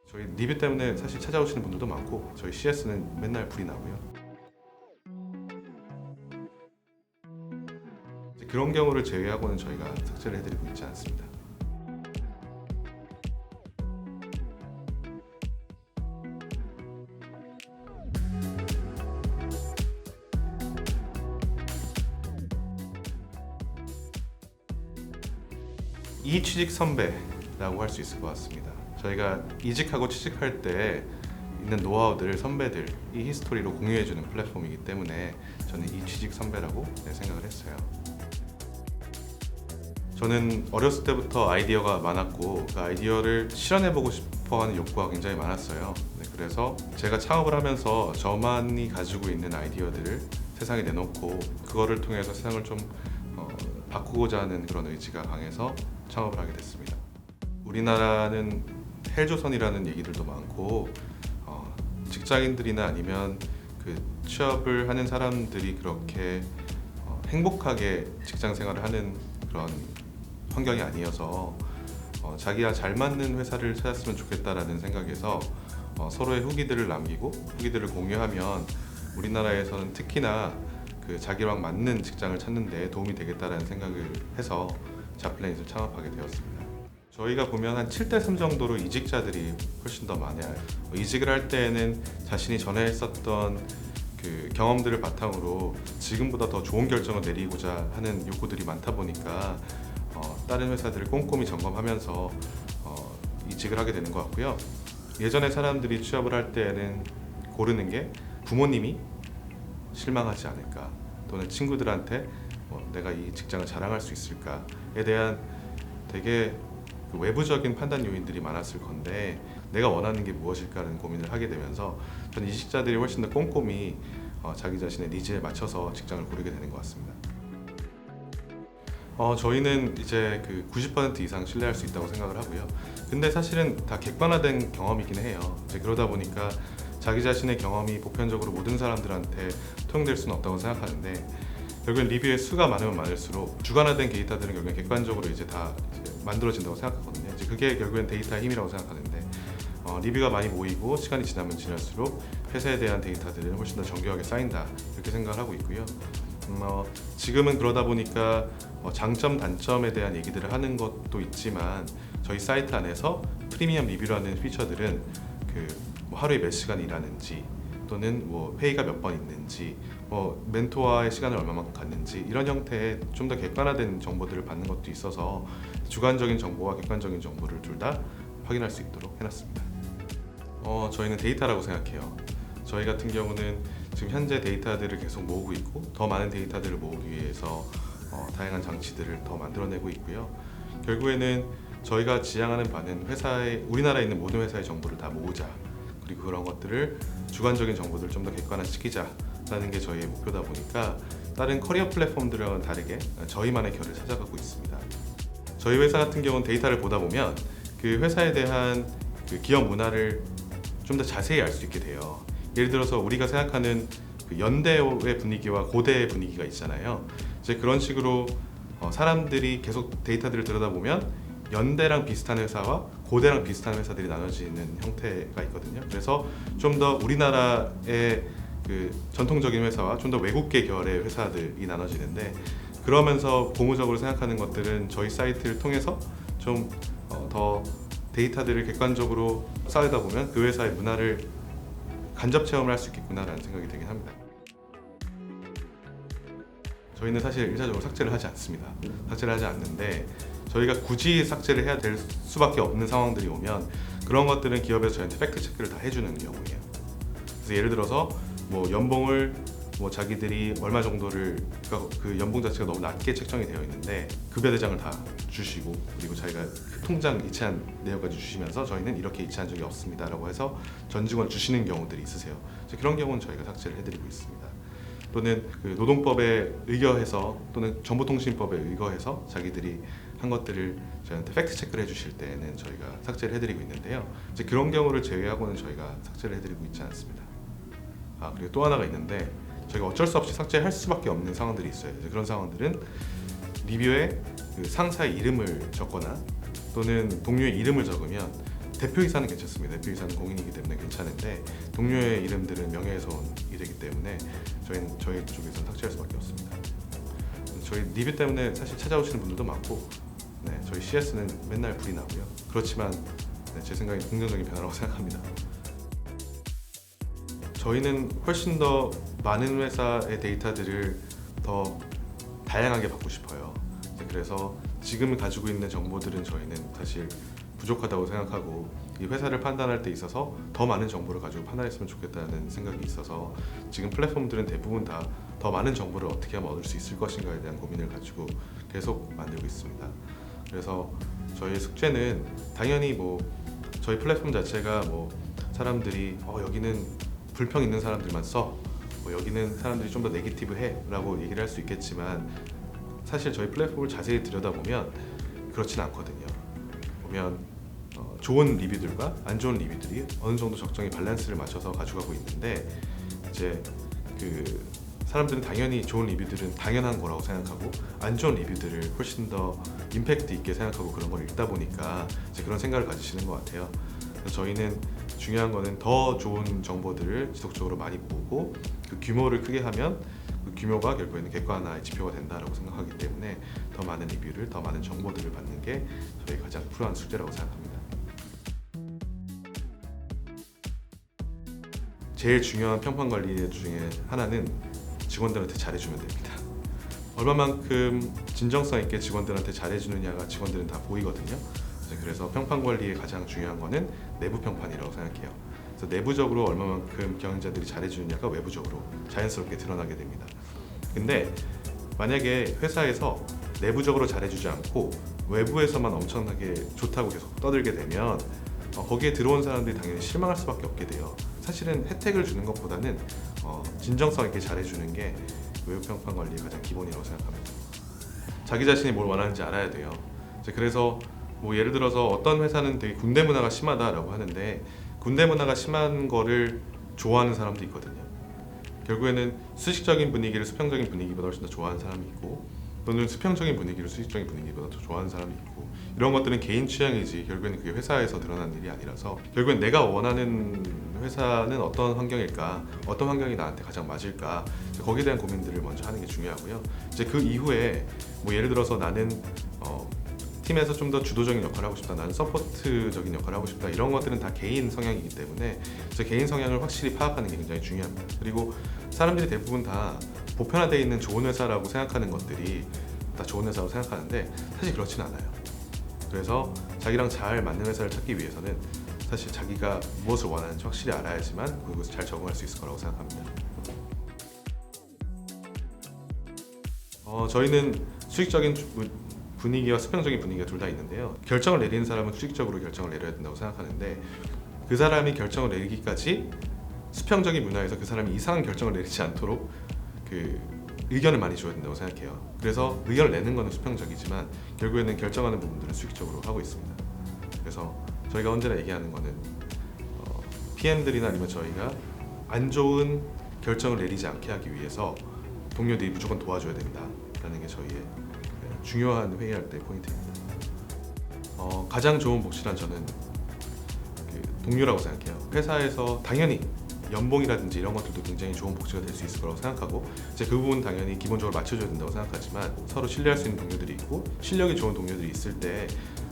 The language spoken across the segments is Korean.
저희 리뷰 때문에 사실 찾아오시는 분들도 많고 저희 CS는 맨날 불이 나고요. 이제 그런 경우를 제외하고는 저희가 삭제를 해드리고 있지 않습니다. 이취직 선배라고 할 수 있을 것 같습니다. 저희가 이직하고 취직할 때 있는 노하우들, 선배들, 이 히스토리로 공유해주는 플랫폼이기 때문에 저는 이취직 선배라고 생각을 했어요. 저는 어렸을 때부터 아이디어가 많았고 그 아이디어를 실현해보고 싶어하는 욕구가 굉장히 많았어요. 그래서 제가 창업을 하면서 저만이 가지고 있는 아이디어들을 세상에 내놓고 그거를 통해서 세상을 좀 바꾸고자 하는 그런 의지가 강해서 창업을 하게 됐습니다. 우리나라는 헬조선이라는 얘기들도 많고 직장인들이나 아니면 그 취업을 하는 사람들이 그렇게 행복하게 직장 생활을 하는 그런 환경이 아니어서 자기와 잘 맞는 회사를 찾았으면 좋겠다라는 생각에서 서로의 후기들을 남기고 후기들을 공유하면 우리나라에서는 특히나 그 자기랑 맞는 직장을 찾는 데 도움이 되겠다라는 생각을 해서 자플래닛을 창업하게 되었습니다. 저희가 보면 한 7대3 정도로 이직자들이 훨씬 더 많아요. 이직을 할 때에는 자신이 전에 했었던 그 경험들을 바탕으로 지금보다 더 좋은 결정을 내리고자 하는 욕구들이 많다 보니까 다른 회사들을 꼼꼼히 점검하면서 이직을 하게 되는 것 같고요. 예전에 사람들이 취업을 할 때에는 고르는 게 부모님이 실망하지 않을까 또는 친구들한테 내가 이 직장을 자랑할 수 있을까에 대한 되게 그 외부적인 판단 요인들이 많았을 건데 내가 원하는 게 무엇일까라는 고민을 하게 되면서 저는 이직자들이 훨씬 더 꼼꼼히 자기 자신의 니즈에 맞춰서 직장을 고르게 되는 것 같습니다. 저희는 이제 그 90% 이상 신뢰할 수 있다고 생각을 하고요. 근데 사실은 다 객관화된 경험이긴 해요. 이제 그러다 보니까 자기 자신의 경험이 보편적으로 모든 사람들한테 통용될 수는 없다고 생각하는데 결국엔 리뷰의 수가 많으면 많을수록 주관화된 데이터들은 결국엔 객관적으로 이제 다 이제 만들어진다고 생각하거든요. 이제 그게 결국엔 데이터의 힘이라고 생각하는데 리뷰가 많이 모이고 시간이 지나면 지날수록 회사에 대한 데이터들은 훨씬 더 정교하게 쌓인다 이렇게 생각을 하고 있고요. 지금은 그러다 보니까 장점 단점에 대한 얘기들을 하는 것도 있지만 저희 사이트 안에서 프리미엄 리뷰라는 피처들은 뭐 하루에 몇 시간 일하는지 또는 뭐 회의가 몇 번 있는지 멘토와의 시간을 얼마만큼 갖는지 이런 형태의 좀 더 객관화된 정보들을 받는 것도 있어서 주관적인 정보와 객관적인 정보를 둘 다 확인할 수 있도록 해놨습니다. 저희는 데이터라고 생각해요. 저희 같은 경우는 지금 현재 데이터들을 계속 모으고 있고 더 많은 데이터들을 모으기 위해서 다양한 장치들을 더 만들어내고 있고요. 결국에는 저희가 지향하는 바는 우리나라에 있는 모든 회사의 정보를 다 모으자. 그리고 그런 것들을 주관적인 정보들을 좀 더 객관화시키자라는 게 저희의 목표다 보니까 다른 커리어 플랫폼들과는 다르게 저희만의 결을 찾아가고 있습니다. 저희 회사 같은 경우는 데이터를 보다 보면 그 회사에 대한 그 기업 문화를 좀 더 자세히 알 수 있게 돼요. 예를 들어서 우리가 생각하는 그 연대의 분위기와 고대의 분위기가 있잖아요. 이제 그런 식으로 사람들이 계속 데이터들을 들여다보면 연대랑 비슷한 회사와 고대랑 비슷한 회사들이 나눠지는 형태가 있거든요. 그래서 좀 더 우리나라의 그 전통적인 회사와 좀 더 외국계 계열의 회사들이 나눠지는데 그러면서 고무적으로 생각하는 것들은 저희 사이트를 통해서 좀 더 데이터들을 객관적으로 쌓으다 보면 그 회사의 문화를 간접 체험을 할 수 있겠구나라는 생각이 들긴 합니다. 저희는 사실 일차적으로 삭제를 하지 않습니다. 삭제를 하지 않는데 저희가 굳이 삭제를 해야 될 수밖에 없는 상황들이 오면 그런 것들은 기업에서 저희한테 팩트 체크를 다 해주는 경우예요. 그래서 예를 들어서 뭐 연봉을 자기들이 얼마 정도를 그 연봉 자체가 너무 낮게 책정이 되어 있는데 급여 대장을 다 주시고 그리고 자기가 그 통장 이체한 내역까지 주시면서 저희는 이렇게 이체한 적이 없습니다라고 해서 전직원 주시는 경우들이 있으세요. 그런 경우는 저희가 삭제를 해드리고 있습니다. 또는 그 노동법에 의거해서 또는 정보통신법에 의거해서 자기들이 한 것들을 저희한테 팩트 체크를 해주실 때는 저희가 삭제를 해드리고 있는데요. 이제 그런 경우를 제외하고는 저희가 삭제를 해드리고 있지 않습니다. 그리고 또 하나가 있는데 저희가 어쩔 수 없이 삭제할 수밖에 없는 상황들이 있어요. 그런 상황들은 리뷰에 그 상사의 이름을 적거나 또는 동료의 이름을 적으면 대표이사는 괜찮습니다. 대표이사는 공인이기 때문에 괜찮은데 동료의 이름들은 명예훼손이 되기 때문에 저희 쪽에서는 삭제할 수밖에 없습니다. 저희 리뷰 때문에 사실 찾아오시는 분들도 많고, 네, 저희 CS는 맨날 불이 나고요. 그렇지만 네, 제 생각엔 긍정적인 변화라고 생각합니다. 저희는 훨씬 더 많은 회사의 데이터들을 더 다양하게 받고 싶어요. 그래서 지금 가지고 있는 정보들은 저희는 사실 부족하다고 생각하고, 이 회사를 판단할 때 있어서 더 많은 정보를 가지고 판단했으면 좋겠다는 생각이 있어서 지금 플랫폼들은 대부분 다 더 많은 정보를 어떻게 하면 얻을 수 있을 것인가에 대한 고민을 가지고 계속 만들고 있습니다. 그래서 저희의 숙제는 당연히 뭐 저희 플랫폼 자체가 뭐 사람들이 여기는 불평 있는 사람들만 써, 여기는 사람들이 좀 더 네거티브해라고 얘기를 할 수 있겠지만 사실 저희 플랫폼을 자세히 들여다보면 그렇진 않거든요. 보면 좋은 리뷰들과 안 좋은 리뷰들이 어느 정도 적정히 밸런스를 맞춰서 가져가고 있는데, 이제 그 사람들은 당연히 좋은 리뷰들은 당연한 거라고 생각하고 안 좋은 리뷰들을 훨씬 더 임팩트 있게 생각하고 그런 걸 읽다 보니까 이제 그런 생각을 가지시는 것 같아요. 그래서 저희는 중요한 거는 더 좋은 정보들을 지속적으로 많이 보고 그 규모를 크게 하면 그 규모가 결국에는 객관화의 지표가 된다라고 생각하기 때문에 더 많은 리뷰를, 더 많은 정보들을 받는 게 저희 가장 필요한 숙제라고 생각합니다. 제일 중요한 평판 관리 중에 하나는 직원들한테 잘해주면 됩니다. 얼마만큼 진정성 있게 직원들한테 잘해주느냐가 직원들은 다 보이거든요. 그래서 평판 관리의 가장 중요한 거는 내부 평판이라고 생각해요. 그래서 내부적으로 얼마만큼 경영자들이 잘해주느냐가 외부적으로 자연스럽게 드러나게 됩니다. 근데 만약에 회사에서 내부적으로 잘해주지 않고 외부에서만 엄청나게 좋다고 계속 떠들게 되면 거기에 들어온 사람들이 당연히 실망할 수밖에 없게 돼요. 사실은 혜택을 주는 것보다는 진정성 있게 잘해주는 게 외부 평판 관리의 가장 기본이라고 생각합니다. 자기 자신이 뭘 원하는지 알아야 돼요. 그래서 뭐 예를 들어서 어떤 회사는 되게 군대 문화가 심하다라고 하는데, 군대 문화가 심한 거를 좋아하는 사람도 있거든요. 결국에는 수식적인 분위기를 수평적인 분위기보다 훨씬 더 좋아하는 사람이 있고, 또는 수평적인 분위기를 수식적인 분위기보다 더 좋아하는 사람이 있고, 이런 것들은 개인 취향이지 결국에는 그게 회사에서 드러난 일이 아니라서, 결국엔 내가 원하는 회사는 어떤 환경일까, 어떤 환경이 나한테 가장 맞을까, 거기에 대한 고민들을 먼저 하는 게 중요하고요. 이제 그 이후에 뭐 예를 들어서 나는 팀에서 좀 더 주도적인 역할을 하고 싶다, 나는 서포트적인 역할을 하고 싶다, 이런 것들은 다 개인 성향이기 때문에 제 개인 성향을 확실히 파악하는 게 굉장히 중요합니다. 그리고 사람들이 대부분 다 보편화되어 있는 좋은 회사라고 생각하는 것들이 다 좋은 회사라고 생각하는데 사실 그렇진 않아요. 그래서 자기랑 잘 맞는 회사를 찾기 위해서는 사실 자기가 무엇을 원하는지 확실히 알아야지만 그것을 잘 적응할 수 있을 거라고 생각합니다. 저희는 수익적인 분위기와 수평적인 분위기가 둘 다 있는데요. 결정을 내리는 사람은 수직적으로 결정을 내려야 된다고 생각하는데, 그 사람이 결정을 내리기까지 수평적인 문화에서 그 사람이 이상한 결정을 내리지 않도록 그 의견을 많이 줘야 된다고 생각해요. 그래서 의견을 내는 것은 수평적이지만 결국에는 결정하는 부분들은 수직적으로 하고 있습니다. 그래서 저희가 언제나 얘기하는 거는 PM들이나 아니면 저희가 안 좋은 결정을 내리지 않게 하기 위해서 동료들이 무조건 도와줘야 된다라는 게 저희의 중요한 회의할 때 포인트입니다. 가장 좋은 복지란 저는 동료라고 생각해요. 회사에서 당연히 연봉이라든지 이런 것들도 굉장히 좋은 복지가 될 수 있을 거라고 생각하고, 이제 그 부분 당연히 기본적으로 맞춰줘야 된다고 생각하지만, 서로 신뢰할 수 있는 동료들이 있고 실력이 좋은 동료들이 있을 때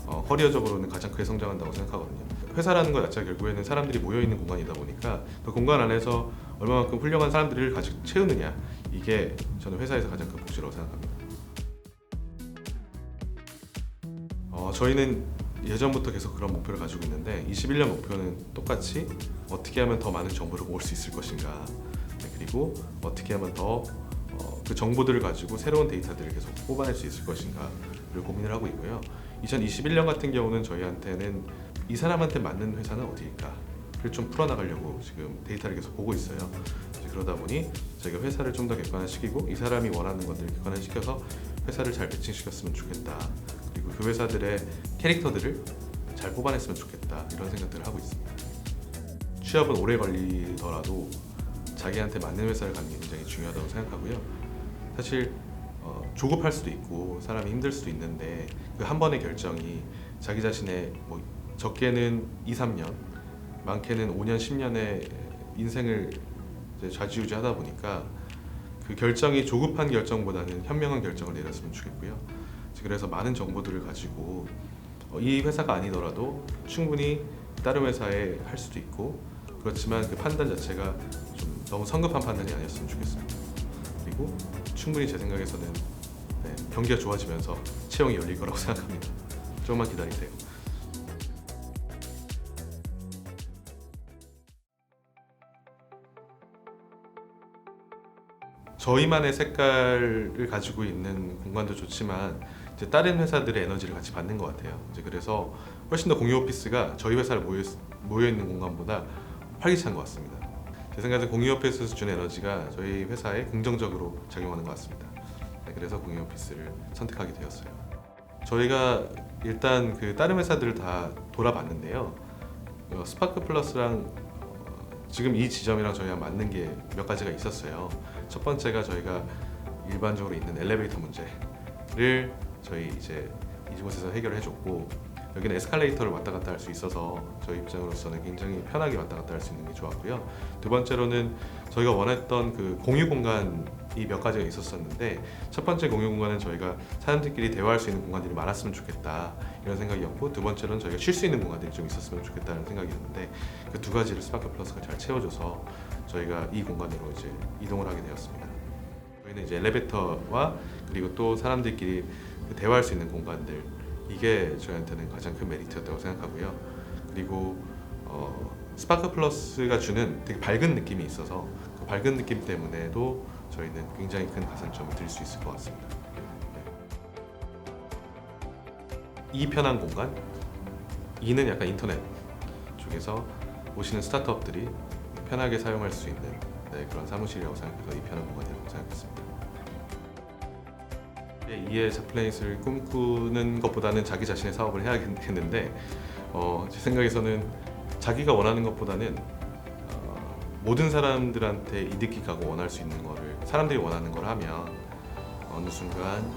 커리어적으로는 가장 크게 성장한다고 생각하거든요. 회사라는 것 자체가 결국에는 사람들이 모여있는 공간이다 보니까 그 공간 안에서 얼마만큼 훌륭한 사람들을 같이 채우느냐, 이게 저는 회사에서 가장 큰 복지라고 생각합니다. 저희는 예전부터 계속 그런 목표를 가지고 있는데 21년 목표는 똑같이 어떻게 하면 더 많은 정보를 모을 수 있을 것인가, 그리고 어떻게 하면 더 그 정보들을 가지고 새로운 데이터들을 계속 뽑아낼 수 있을 것인가를 고민을 하고 있고요. 2021년 같은 경우는 저희한테는 이 사람한테 맞는 회사는 어디일까를 좀 풀어나가려고 지금 데이터를 계속 보고 있어요. 그러다 보니 저희가 회사를 좀 더 객관화시키고 이 사람이 원하는 것들을 객관화시켜서 회사를 잘 매칭시켰으면 좋겠다, 그리고 그 회사들의 캐릭터들을 잘 뽑아냈으면 좋겠다, 이런 생각들을 하고 있습니다. 취업은 오래 걸리더라도 자기한테 맞는 회사를 가는 게 굉장히 중요하다고 생각하고요. 사실 조급할 수도 있고 사람이 힘들 수도 있는데 그 한 번의 결정이 자기 자신의 뭐 적게는 2, 3년, 많게는 5년, 10년의 인생을 이제 좌지우지하다 보니까 그 결정이 조급한 결정보다는 현명한 결정을 내렸으면 좋겠고요. 그래서 많은 정보들을 가지고 이 회사가 아니더라도 충분히 다른 회사에 할 수도 있고, 그렇지만 그 판단 자체가 좀 너무 성급한 판단이 아니었으면 좋겠습니다. 그리고 충분히 제 생각에서는 경기가 좋아지면서 채용이 열릴 거라고 생각합니다. 조금만 기다리세요. 저희만의 색깔을 가지고 있는 공간도 좋지만 이제 다른 회사들의 에너지를 같이 받는 것 같아요. 이제 그래서 훨씬 더 공유 오피스가 저희 회사를 모여 있는 공간보다 활기찬 것 같습니다. 제 생각에 공유 오피스에서 주는 에너지가 저희 회사에 긍정적으로 작용하는 것 같습니다. 그래서 공유 오피스를 선택하게 되었어요. 저희가 일단 그 다른 회사들을 다 돌아봤는데요. 스파크 플러스랑 지금 이 지점이랑 저희가 맞는 게 몇 가지가 있었어요. 첫 번째가 저희가 일반적으로 있는 엘리베이터 문제를 저희 이제 이곳에서 해결을 해줬고, 여기는 에스컬레이터를 왔다 갔다 할 수 있어서 저희 입장으로서는 굉장히 편하게 왔다 갔다 할 수 있는 게 좋았고요. 두 번째로는 저희가 원했던 그 공유 공간이 몇 가지가 있었었는데, 첫 번째 공유 공간은 저희가 사람들끼리 대화할 수 있는 공간들이 많았으면 좋겠다 이런 생각이었고, 두 번째로는 저희가 쉴 수 있는 공간들이 좀 있었으면 좋겠다는 생각이었는데, 그 두 가지를 스파크 플러스가 잘 채워줘서 저희가 이 공간으로 이제 이동을 하게 되었습니다. 저희는 이제 엘리베이터와 그리고 또 사람들끼리 대화할 수 있는 공간들, 이게 저희한테는 가장 큰 메리트였다고 생각하고요. 그리고 스파크 플러스가 주는 되게 밝은 느낌이 있어서 그 밝은 느낌 때문에도 저희는 굉장히 큰 가산점을 드릴 수 있을 것 같습니다. 이 편한 공간, 이는 약간 인터넷 쪽에서 오시는 스타트업들이 편하게 사용할 수 있는 그런 사무실이라고 생각해서 이 편한 공간이라고 생각했습니다. 이의 자플래닛을 꿈꾸는 것보다는 자기 자신의 사업을 해야겠는데, 제 생각에서는 자기가 원하는 것보다는 모든 사람들한테 이득이 가고 원할 수 있는 거를, 사람들이 원하는 걸 하면 어느 순간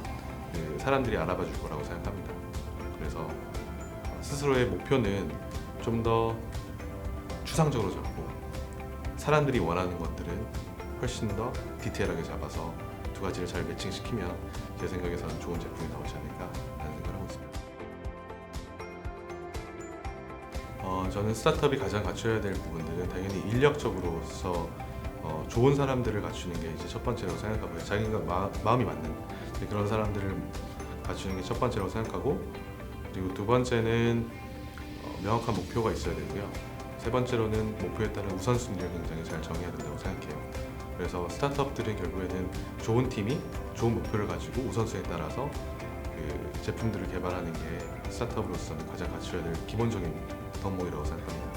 그 사람들이 알아봐 줄 거라고 생각합니다. 그래서 스스로의 목표는 좀 더 추상적으로 잡고 사람들이 원하는 것들은 훨씬 더 디테일하게 잡아서 두 가지를 잘 매칭시키면 제 생각에서는 좋은 제품이 나오지 않을까라는 생각을 하고 있습니다. 저는 스타트업이 가장 갖춰야 될 부분들은 당연히 인력적으로서 좋은 사람들을 갖추는 게 이제 첫 번째라고 생각하고요. 자기가 마음이 맞는 그런 사람들을 갖추는 게 첫 번째라고 생각하고, 그리고 두 번째는 명확한 목표가 있어야 되고요. 세 번째로는 목표에 따른 우선순위를 굉장히 잘 정해야 된다고 생각해요. 그래서 스타트업들은 결국에는 좋은 팀이 좋은 목표를 가지고 우선순위에 따라서 그 제품들을 개발하는 게 스타트업으로서는 가장 갖춰야 될 기본적인 덕목이라고 생각합니다.